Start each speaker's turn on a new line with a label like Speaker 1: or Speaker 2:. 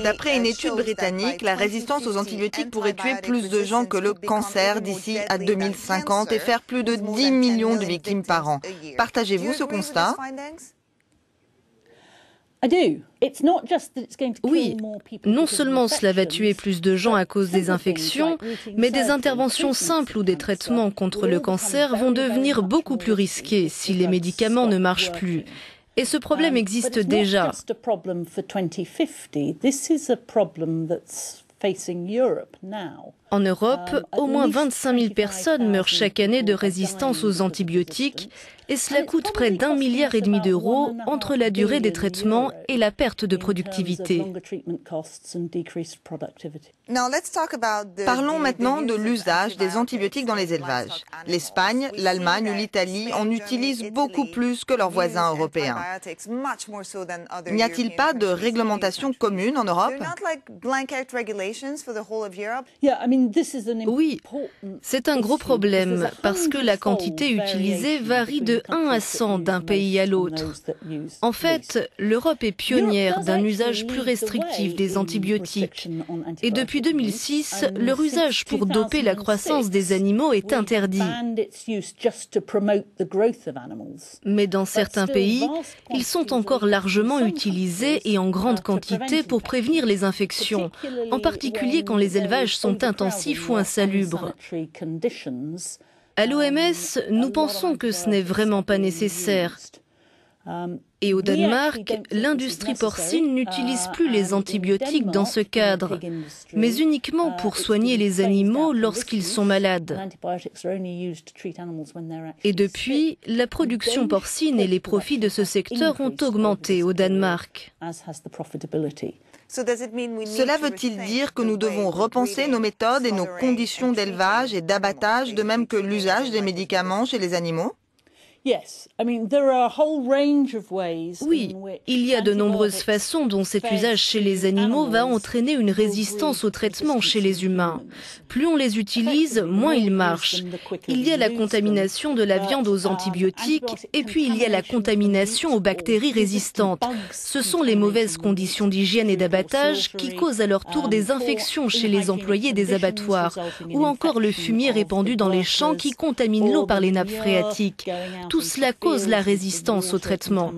Speaker 1: D'après une étude britannique, la résistance aux antibiotiques pourrait tuer plus de gens que le cancer d'ici à 2050 et faire plus de 10 millions de victimes par an. Partagez-vous ce constat?
Speaker 2: Oui, non seulement cela va tuer plus de gens à cause des infections, mais des interventions simples ou des traitements contre le cancer vont devenir beaucoup plus risqués si les médicaments ne marchent plus. Et ce problème existe déjà. En Europe, au moins 25 000 personnes meurent chaque année de résistance aux antibiotiques et cela coûte près d'1,5 milliard d'euros entre la durée des traitements et la perte de productivité.
Speaker 1: Parlons maintenant de l'usage des antibiotiques dans les élevages. L'Espagne, l'Allemagne ou l'Italie en utilisent beaucoup plus que leurs voisins européens. N'y a-t-il pas de réglementation commune en Europe?
Speaker 2: Oui, c'est un gros problème parce que la quantité utilisée varie de 1 à 100 d'un pays à l'autre. En fait, l'Europe est pionnière d'un usage plus restrictif des antibiotiques. Et depuis 2006, leur usage pour doper la croissance des animaux est interdit. Mais dans certains pays, ils sont encore largement utilisés et en grande quantité pour prévenir les infections, en particulier quand les élevages sont intensifs ou insalubres. À l'OMS, nous pensons que ce n'est vraiment pas nécessaire. Et au Danemark, l'industrie porcine n'utilise plus les antibiotiques dans ce cadre, mais uniquement pour soigner les animaux lorsqu'ils sont malades. Et depuis, la production porcine et les profits de ce secteur ont augmenté au Danemark.
Speaker 1: Cela veut-il dire que nous devons repenser nos méthodes et nos conditions d'élevage et d'abattage, de même que l'usage des médicaments chez les animaux?
Speaker 2: Oui, il y a de nombreuses façons dont cet usage chez les animaux va entraîner une résistance au traitement chez les humains. Plus on les utilise, moins ils marchent. Il y a la contamination de la viande aux antibiotiques et puis il y a la contamination aux bactéries résistantes. Ce sont les mauvaises conditions d'hygiène et d'abattage qui causent à leur tour des infections chez les employés des abattoirs ou encore le fumier répandu dans les champs qui contamine l'eau par les nappes phréatiques. Tout cela cause la résistance au traitement.